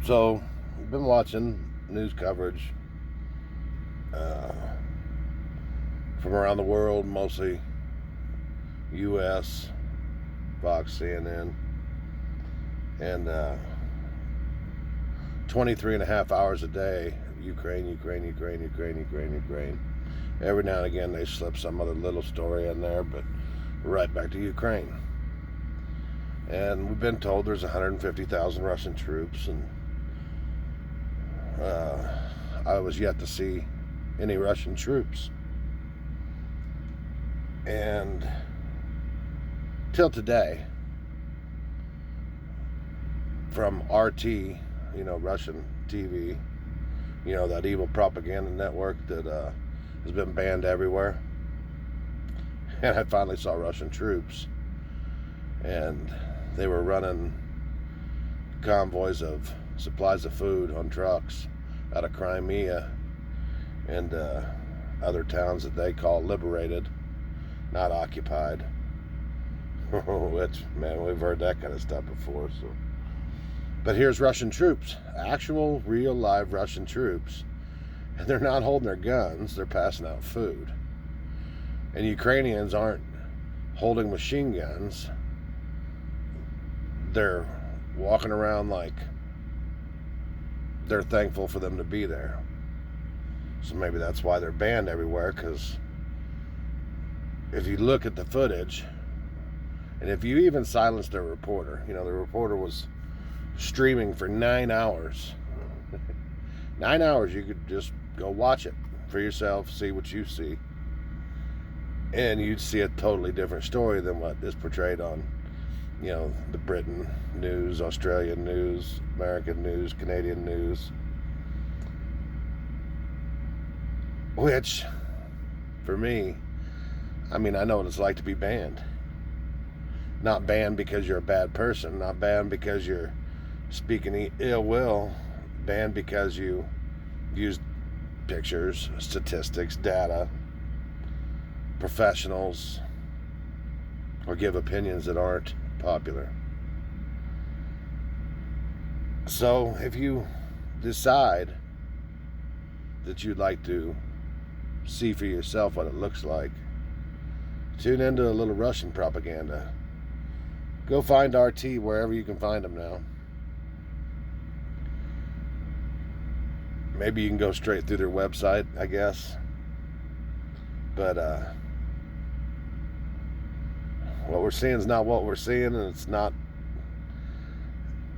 So, I've been watching news coverage uh, from around the world, mostly U.S., Fox, CNN, and 23 and a half hours a day, Ukraine. Every now and again they slip some other little story in there, but right back to Ukraine. And we've been told there's 150,000 Russian troops, and I was yet to see any Russian troops. And till today, from RT, Russian TV, that evil propaganda network that has been banned everywhere. And I finally saw Russian troops, and they were running convoys of supplies of food on trucks out of Crimea and other towns that they call liberated, not occupied. Which, man, we've heard that kind of stuff before. But here's Russian troops, actual, real, live Russian troops, and they're not holding their guns, they're passing out food. And Ukrainians aren't holding machine guns, they're walking around like they're thankful for them to be there. So maybe that's why they're banned everywhere, because if you look at the footage, and if you even silenced the reporter, the reporter was streaming for 9 hours. 9 hours, you could just go watch it for yourself, see what you see, and you'd see a totally different story than what is portrayed on, the Britain news, Australian news, American news, Canadian news. Which, for me, I know what it's like to be banned. Not banned because you're a bad person, not banned because you're speaking ill will, banned because you use pictures, statistics, data, professionals, or give opinions that aren't popular. So if you decide that you'd like to see for yourself what it looks like, tune into a little Russian propaganda. Go find RT wherever you can find them now. Maybe you can go straight through their website, I guess. But what we're seeing is not what we're seeing, and it's not.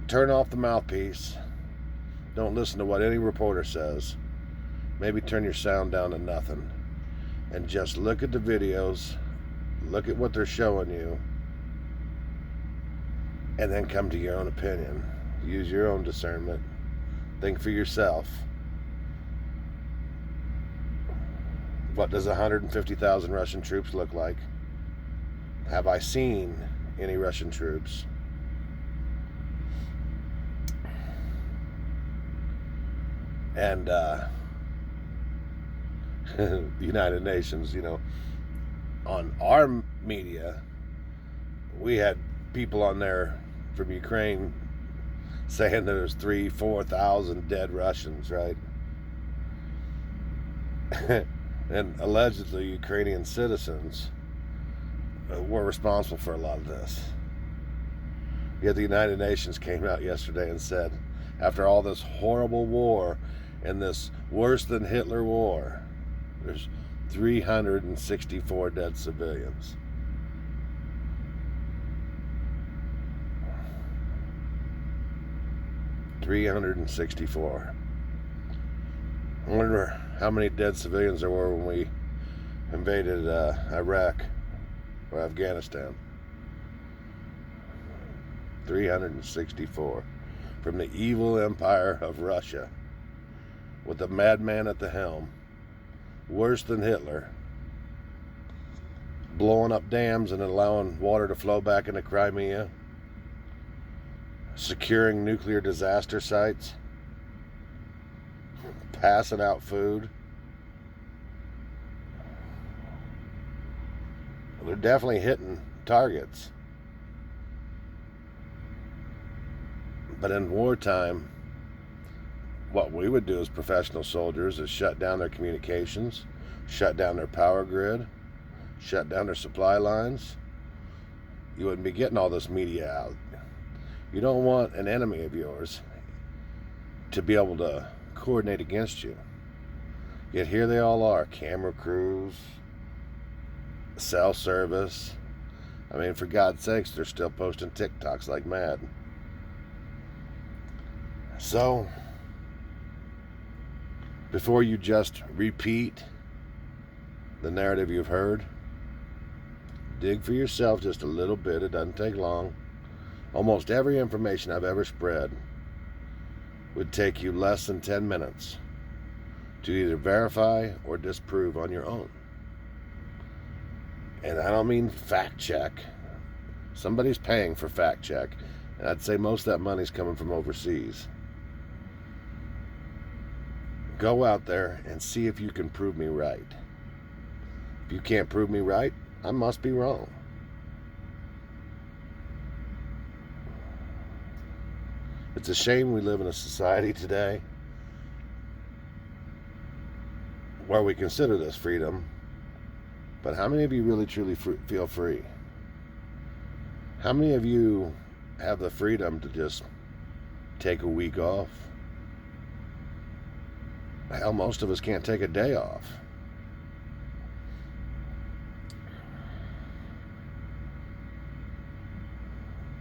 Turn off the mouthpiece. Don't listen to what any reporter says. Maybe turn your sound down to nothing. And just look at the videos. Look at what they're showing you. And then come to your own opinion. Use your own discernment. Think for yourself. What does 150,000 Russian troops look like? Have I seen any Russian troops? And the United Nations, on our media, we had people on there from Ukraine saying there's 3,000-4,000 dead Russians, right? And allegedly Ukrainian citizens were responsible for a lot of this. Yet the United Nations came out yesterday and said, after all this horrible war and this worse than Hitler war, there's 364 dead civilians. $364. I wonder how many dead civilians there were when we invaded Iraq or Afghanistan. 364. From the evil empire of Russia, with a madman at the helm, worse than Hitler, blowing up dams and allowing water to flow back into Crimea, securing nuclear disaster sites, passing out food. They're definitely hitting targets. But in wartime, what we would do as professional soldiers is shut down their communications, shut down their power grid, shut down their supply lines. You wouldn't be getting all this media out. You don't want an enemy of yours to be able to coordinate against you. Yet here they all are, camera crews, cell service. I mean, for God's sakes, they're still posting TikToks like mad. So, before you just repeat the narrative you've heard, dig for yourself just a little bit. It doesn't take long. Almost every information I've ever spread would take you less than 10 minutes to either verify or disprove on your own. And I don't mean fact check. Somebody's paying for fact check. And I'd say most of that money's coming from overseas. Go out there and see if you can prove me right. If you can't prove me right, I must be wrong. It's a shame we live in a society today where we consider this freedom, but how many of you really truly feel free? How many of you have the freedom to just take a week off? Hell, most of us can't take a day off.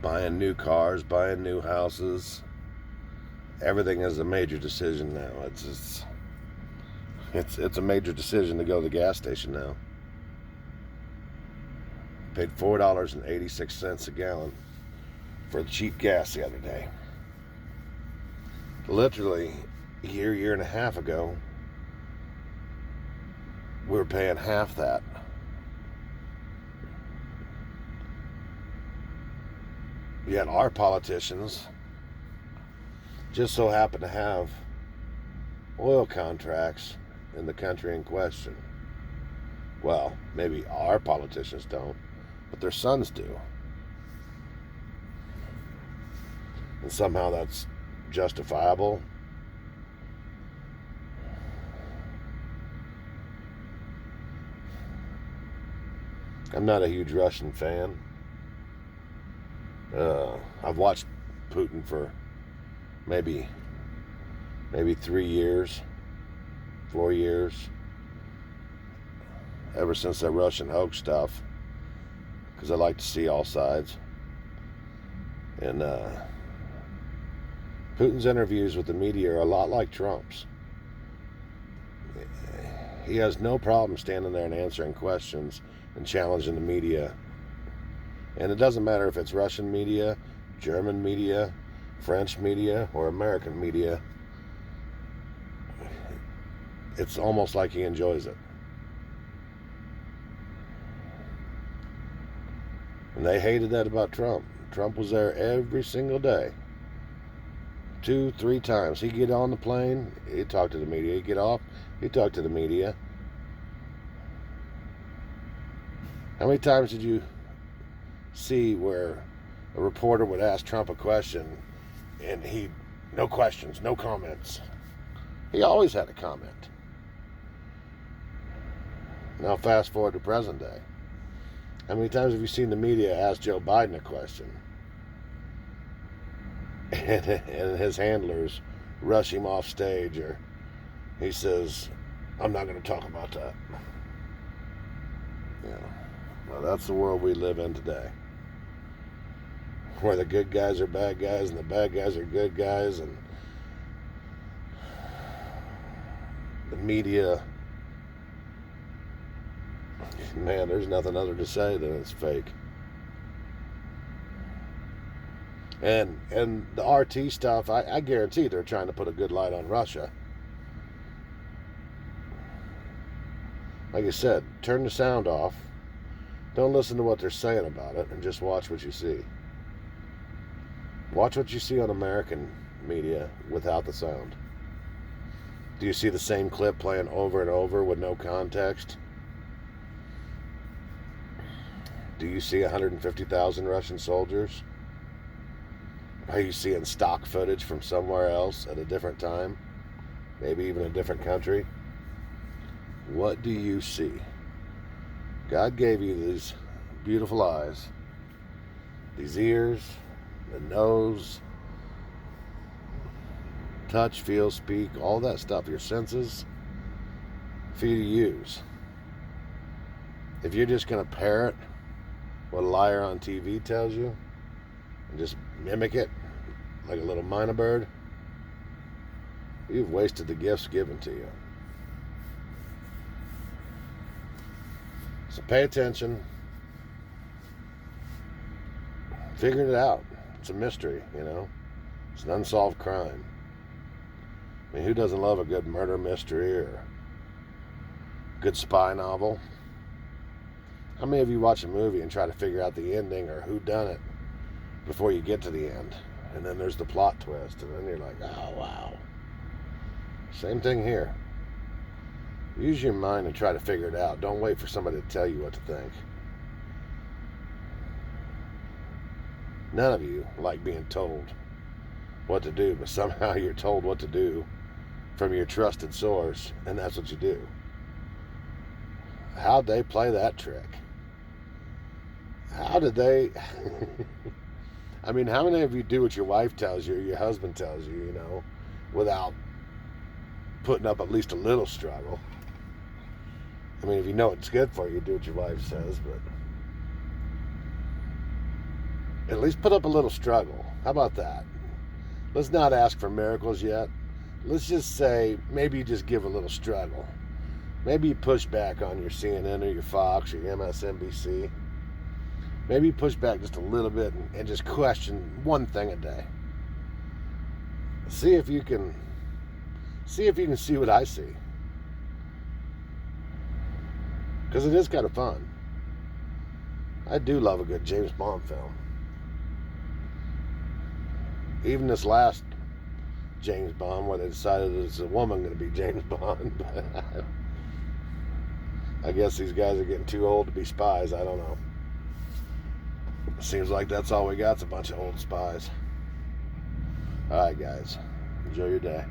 Buying new cars, buying new houses. Everything is a major decision now. It's a major decision to go to the gas station now. Paid $4.86 a gallon for the cheap gas the other day. Literally a year and a half ago, we were paying half that. Yet our politicians just so happen to have oil contracts in the country in question. Well, maybe our politicians don't, but their sons do. And somehow that's justifiable. I'm not a huge Russian fan. I've watched Putin for maybe 3 years, 4 years, ever since that Russian hoax stuff, because I like to see all sides. And Putin's interviews with the media are a lot like Trump's. He has no problem standing there and answering questions and challenging the media. And it doesn't matter if it's Russian media, German media, French media, or American media. It's almost like he enjoys it. And they hated that about Trump. Trump was there every single day. 2-3 times. He'd get on the plane, he'd talk to the media. He'd get off, he'd talk to the media. How many times did you see where a reporter would ask Trump a question and no questions, no comments? He always had a comment. Now fast forward to present day. How many times have you seen the media ask Joe Biden a question and his handlers rush him off stage, or he says, "I'm not going to talk about that"? Yeah. Well, that's the world we live in today, where the good guys are bad guys and the bad guys are good guys, and the media, man, there's nothing other to say than it's fake. And the RT stuff, I guarantee they're trying to put a good light on Russia. Like I said, turn the sound off. Don't listen to what they're saying about it, and just watch what you see. Watch what you see on American media without the sound. Do you see the same clip playing over and over with no context? Do you see 150,000 Russian soldiers? Are you seeing stock footage from somewhere else at a different time? maybe even a different country. What do you see? God gave you these beautiful eyes, these ears, the nose, touch, feel, speak, all that stuff, your senses, for you to use. If you're just going to parrot what a liar on TV tells you and just mimic it like a little minor bird, you've wasted the gifts given to you. So pay attention. Figure it out. It's a mystery, you know. It's an unsolved crime. I mean, who doesn't love a good murder mystery or a good spy novel? How many of you watch a movie and try to figure out the ending or who done it before you get to the end? And then there's the plot twist, and then you're like, oh, wow. Same thing here. Use your mind and try to figure it out. Don't wait for somebody to tell you what to think. None of you like being told what to do, but somehow you're told what to do from your trusted source, and that's what you do. How'd they play that trick? How did they... I mean, how many of you do what your wife tells you or your husband tells you, you know, without putting up at least a little struggle? I mean, if you know it's good for you, do what your wife says, but at least put up a little struggle. How about that? Let's not ask for miracles yet. Let's just say maybe you just give a little struggle. Maybe you push back on your CNN or your Fox or your MSNBC. Maybe you push back just a little bit and just question one thing a day. See if you can see what I see. Because it is kind of fun. I do love a good James Bond film. Even this last James Bond, where they decided it's a woman going to be James Bond. But I guess these guys are getting too old to be spies. I don't know. Seems like that's all we got. It's a bunch of old spies. All right, guys. Enjoy your day.